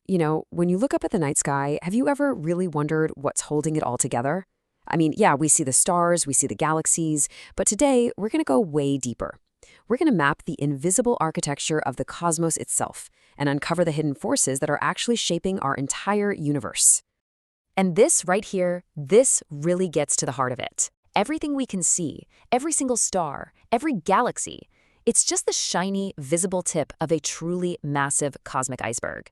When you look up at the night sky, have you ever really wondered what's holding it all together? I mean, yeah, we see the stars, we see the galaxies, but today we're going to go way deeper. We're going to map the invisible architecture of the cosmos itself and uncover the hidden forces that are actually shaping our entire universe. And this right here, this really gets to the heart of it. Everything we can see, every single star, every galaxy, it's just the shiny, visible tip of a truly massive cosmic iceberg.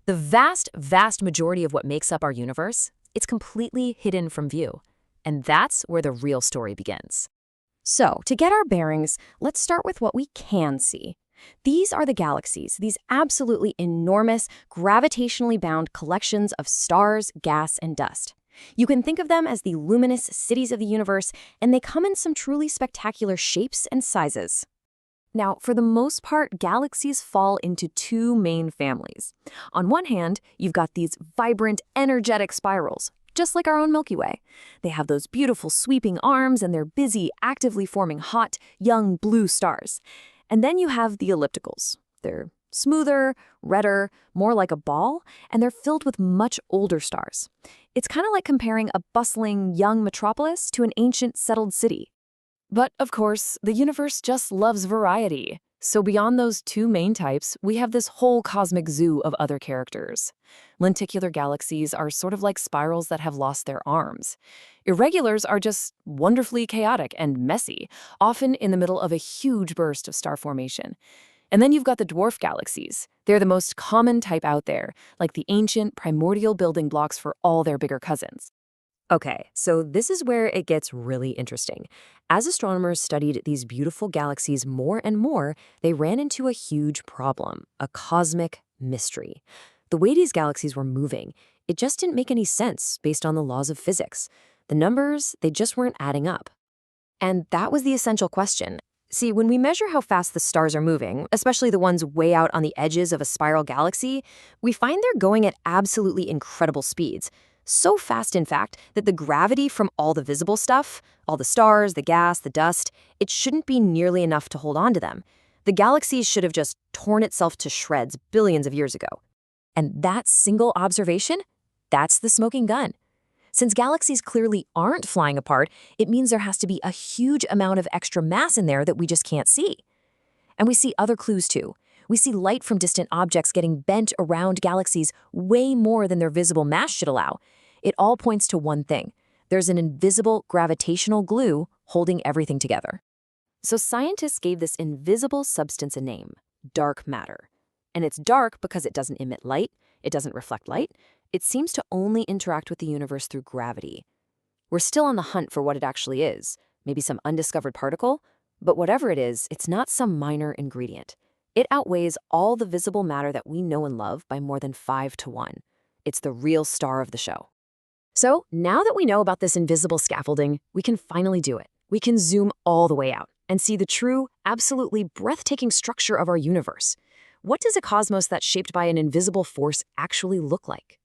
The vast, vast majority of what makes up our universe, it's completely hidden from view. And that's where the real story begins. So, to get our bearings, let's start with what we can see. These are the galaxies, these absolutely enormous, gravitationally bound collections of stars, gas, and dust. You can think of them as the luminous cities of the universe, and they come in some truly spectacular shapes and sizes. Now, for the most part, galaxies fall into two main families. On one hand, you've got these vibrant, energetic spirals, just like our own Milky Way. They have those beautiful sweeping arms, and they're busy, actively forming hot, young blue stars. And then you have the ellipticals. They're smoother, redder, more like a ball, and they're filled with much older stars. It's kind of like comparing a bustling, young metropolis to an ancient, settled city. But, of course, the universe just loves variety. So beyond those two main types, we have this whole cosmic zoo of other characters. Lenticular galaxies are sort of like spirals that have lost their arms. Irregulars are just wonderfully chaotic and messy, often in the middle of a huge burst of star formation. And then you've got the dwarf galaxies. They're the most common type out there, like the ancient, primordial building blocks for all their bigger cousins. Okay, so this is where it gets really interesting. As astronomers studied these beautiful galaxies more and more, they ran into a huge problem, a cosmic mystery. The way these galaxies were moving, it just didn't make any sense based on the laws of physics. The numbers, they just weren't adding up. And that was the essential question. See, when we measure how fast the stars are moving, especially the ones way out on the edges of a spiral galaxy, we find they're going at absolutely incredible speeds. So fast, in fact, that the gravity from all the visible stuff, all the stars, the gas, the dust, it shouldn't be nearly enough to hold on to them. The galaxies should have just torn itself to shreds billions of years ago. And that single observation, that's the smoking gun. Since galaxies clearly aren't flying apart, it means there has to be a huge amount of extra mass in there that we just can't see. And we see other clues too. We see light from distant objects getting bent around galaxies way more than their visible mass should allow. It all points to one thing. There's an invisible gravitational glue holding everything together. So scientists gave this invisible substance a name, dark matter. And it's dark because it doesn't emit light, it doesn't reflect light, it seems to only interact with the universe through gravity. We're still on the hunt for what it actually is, maybe some undiscovered particle, but whatever it is, it's not some minor ingredient. It outweighs all the visible matter that we know and love by more than 5 to 1. It's the real star of the show. So now that we know about this invisible scaffolding, we can finally do it. We can zoom all the way out and see the true, absolutely breathtaking structure of our universe. What does a cosmos that's shaped by an invisible force actually look like?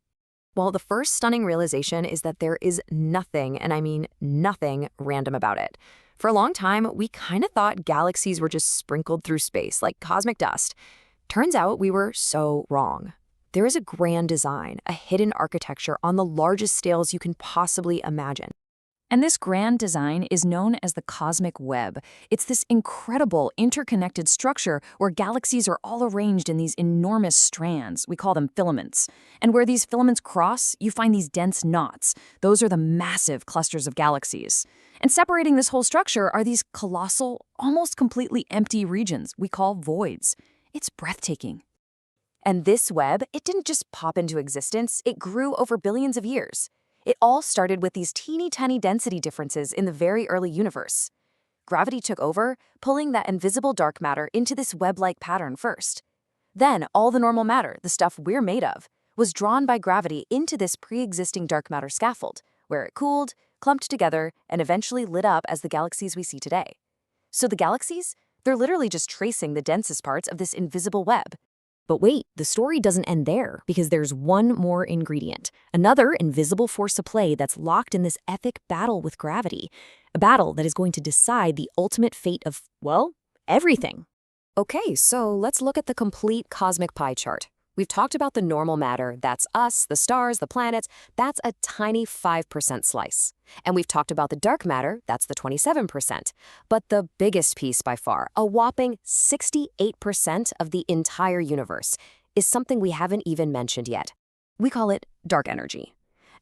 Well, the first stunning realization is that there is nothing, and I mean nothing, random about it. For a long time, we kind of thought galaxies were just sprinkled through space, like cosmic dust. Turns out we were so wrong. There is a grand design, a hidden architecture on the largest scales you can possibly imagine. And this grand design is known as the cosmic web. It's this incredible interconnected structure where galaxies are all arranged in these enormous strands. We call them filaments. And where these filaments cross, you find these dense knots. Those are the massive clusters of galaxies. And separating this whole structure are these colossal, almost completely empty regions we call voids. It's breathtaking. And this web, it didn't just pop into existence, it grew over billions of years. It all started with these teeny-tiny density differences in the very early universe. Gravity took over, pulling that invisible dark matter into this web-like pattern first. Then all the normal matter, the stuff we're made of, was drawn by gravity into this pre-existing dark matter scaffold, where it cooled, clumped together, and eventually lit up as the galaxies we see today. So the galaxies, they're literally just tracing the densest parts of this invisible web. But wait, the story doesn't end there, because there's one more ingredient, another invisible force of play that's locked in this epic battle with gravity, a battle that is going to decide the ultimate fate of, well, everything. Okay, so let's look at the complete cosmic pie chart. We've talked about the normal matter, that's us, the stars, the planets, that's a tiny 5% slice. And we've talked about the dark matter, that's the 27%. But the biggest piece by far, a whopping 68% of the entire universe, is something we haven't even mentioned yet. We call it dark energy.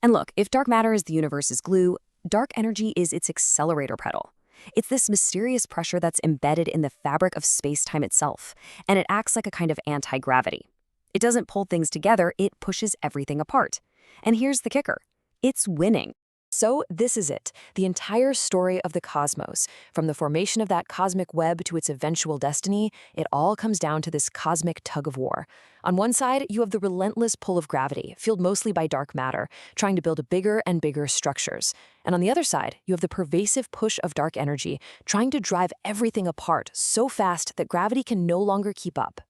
And look, if dark matter is the universe's glue, dark energy is its accelerator pedal. It's this mysterious pressure that's embedded in the fabric of space-time itself, and it acts like a kind of anti-gravity. It doesn't pull things together, it pushes everything apart. And here's the kicker. It's winning. So this is it, the entire story of the cosmos. From the formation of that cosmic web to its eventual destiny, it all comes down to this cosmic tug of war. On one side, you have the relentless pull of gravity, fueled mostly by dark matter, trying to build bigger and bigger structures. And on the other side, you have the pervasive push of dark energy, trying to drive everything apart so fast that gravity can no longer keep up.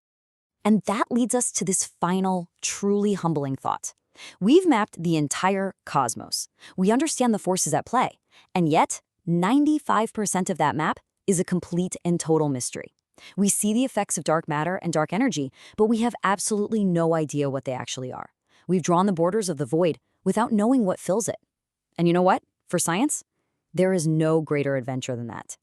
And that leads us to this final, truly humbling thought. We've mapped the entire cosmos. We understand the forces at play. And yet, 95% of that map is a complete and total mystery. We see the effects of dark matter and dark energy, but we have absolutely no idea what they actually are. We've drawn the borders of the void without knowing what fills it. And you know what? For science, there is no greater adventure than that.